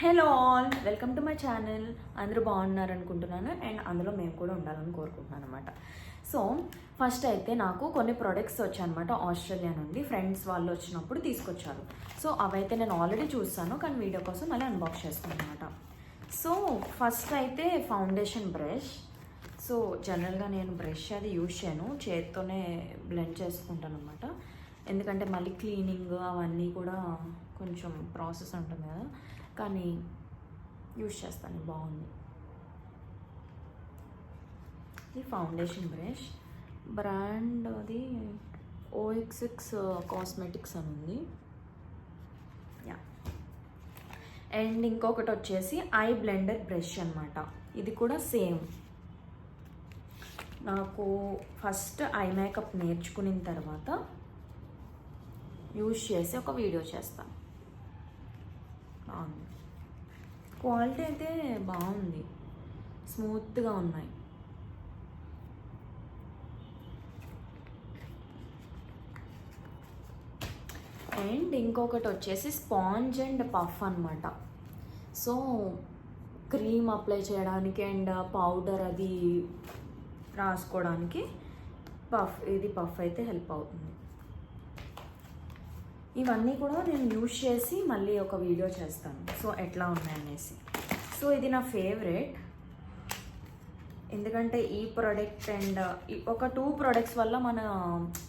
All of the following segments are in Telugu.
Hello all, welcome to my channel. అందరూ బాగున్నారు అనుకుంటున్నాను అండ్ అందులో మేము కూడా ఉండాలని కోరుకుంటున్నాను అనమాట. సో ఫస్ట్ అయితే నాకు కొన్ని ప్రొడక్ట్స్ వచ్చాయన్నమాట ఆస్ట్రేలియా నుండి. ఫ్రెండ్స్ వాళ్ళు వచ్చినప్పుడు తీసుకొచ్చారు. సో అవైతే నేను ఆల్రెడీ చూస్తాను, కానీ వీడియో కోసం మళ్ళీ అన్బాక్స్ చేస్తాను అనమాట. సో ఫస్ట్ అయితే ఫౌండేషన్ బ్రష్. సో జనరల్గా నేను బ్రష్ అది యూజ్ చేయను, చేత్తోనే బ్లెండ్ చేసుకుంటాను అనమాట. ఎందుకంటే మళ్ళీ క్లీనింగ్ అవన్నీ కూడా కొంచెం ప్రాసెస్ ఉంటుంది కదా, కానీ యూజ్ చేస్తాను. బాగుంది. ఈ ఫౌండేషన్ బ్రష్ బ్రాండ్ అది OX6 కాస్మెటిక్స్ అని ఉంది. యా. అండ్ ఇంకొకటి వచ్చేసి ఐ బ్లెండర్ బ్రష్ అనమాట. ఇది కూడా సేమ్. నాకు ఫస్ట్ ఐ మేకప్ నేర్చుకున్న తర్వాత యూజ్ చేసి ఒక వీడియో చేస్తాను. బాగుంది, క్వాలిటీ అయితే బాగుంది, స్మూత్గా ఉన్నాయి. అండ్ ఇంకొకటి వచ్చేసి స్పాంజ్ అండ్ పఫ్ అనమాట. సో క్రీమ్ అప్లై చేయడానికి అండ్ పౌడర్ అది రాసుకోవడానికి పఫ్ అయితే హెల్ప్ అవుతుంది. ఇవన్నీ కూడా నేను యూజ్ చేసి మళ్ళీ ఒక వీడియో చేస్తాను, సో ఎట్లా ఉన్నాయనేసి. సో ఇది నా ఫేవరెట్, ఎందుకంటే ఈ ప్రోడక్ట్ అండ్ ఒక 2 ప్రోడక్ట్స్ వల్ల మన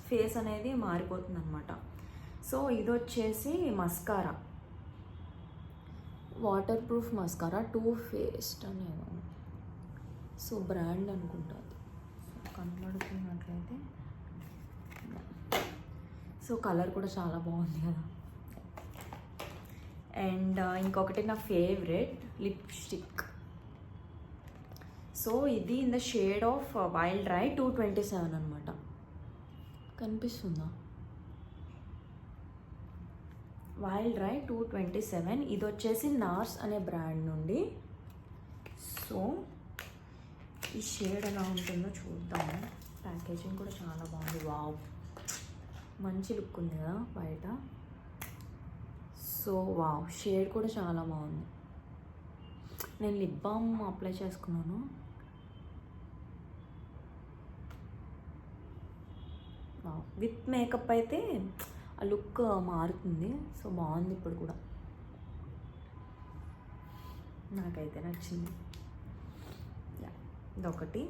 ఫేస్ అనేది మారిపోతుంది అనమాట. సో ఇది వచ్చేసి mascara, waterproof mascara, too faced అనేమో. సో బ్రాండ్ అనుకుంటుంది, కనబడుతున్నట్లయితే. సో కలర్ కూడా చాలా బాగుంది కదా. అండ్ ఇంకొకటి నా ఫేవరెట్ లిప్స్టిక్. సో ఇది in the shade of wild dry 227 అనమాట. కనిపిస్తుందా? Wild dry 227. ఇది వచ్చేసి నార్స్ అనే బ్రాండ్ నుండి. సో ఈ షేడ్ ఎలా ఉంటుందో చూద్దాము. ప్యాకేజింగ్ కూడా చాలా బాగుంది. వావ్, మంచి లుక్ ఉంది కదా బయట. సో వావ్, షేడ్ కూడా చాలా బాగుంది. నేను లిప్ బామ్ అప్లై చేసుకున్నాను. వావ్, విత్ మేకప్ అయితే ఆ లుక్ మారుతుంది. సో బాగుంది ఇప్పుడు కూడా, నాకైతే నచ్చింది. ఇదొకటి.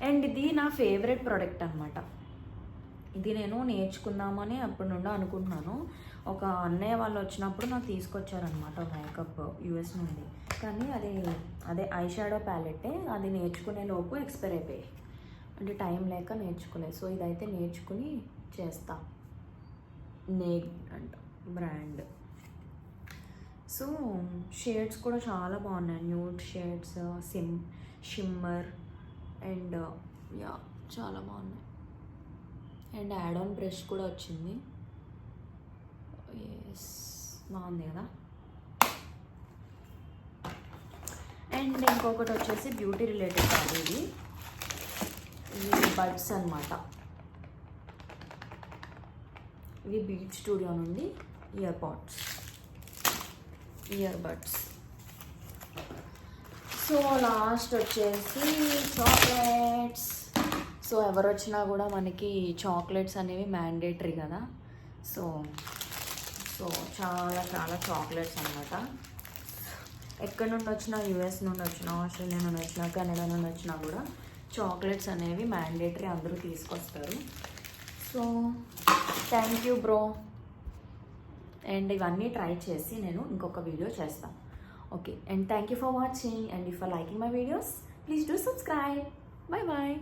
అండ్ ఇది నా ఫేవరెట్ ప్రోడక్ట్ అనమాట. ఇది నేను నేర్చుకుందామని అప్పటి నుండి అనుకుంటున్నాను. ఒక అన్నయ్య వాళ్ళు వచ్చినప్పుడు నాకు తీసుకొచ్చారనమాట మేకప్ US నుండి. కానీ అదే ఐ షాడో ప్యాలెట్టే. అది నేర్చుకునే లోపు ఎక్స్పైర్ అయిపోయాయి, అంటే టైం లేక నేర్చుకోలేదు. సో ఇదైతే నేర్చుకుని చేస్తా. నేగ్ అంట బ్రాండ్. సో షేడ్స్ కూడా చాలా బాగున్నాయి, nude shades, shimmer and yeah చాలా బాగున్నాయి. అండ్ యాడ్ ఆన్ బ్రష్ కూడా వచ్చింది. ఎస్, బాగుంది కదా. అండ్ ఇంకొకటి వచ్చేసి బ్యూటీ రిలేటెడ్ కాదు, ఇవి బడ్స్ అనమాట. ఇవి బీట్ స్టూడియో నుండి ఇయర్ బడ్స్. సో లాస్ట్ వచ్చేసి చాక్లెట్స్. సో ఎవరు వచ్చినా కూడా మనకి చాక్లెట్స్ అనేవి మ్యాండేటరీ కదా. సో చాలా చాలా చాక్లెట్స్ అనమాట. ఎక్కడి నుండి వచ్చినా, US నుండి వచ్చినా, ఆస్ట్రేలియా నుండి వచ్చినా, కెనడా నుండి వచ్చినా కూడా చాక్లెట్స్ అనేవి మ్యాండేటరీ, అందరూ తీసుకొస్తారు. So thank you bro. And ఇవన్నీ ట్రై చేసి నేను ఇంకొక వీడియో చేస్తాను. Okay, and thank you for watching. And if are liking my videos, please do subscribe. Bye bye.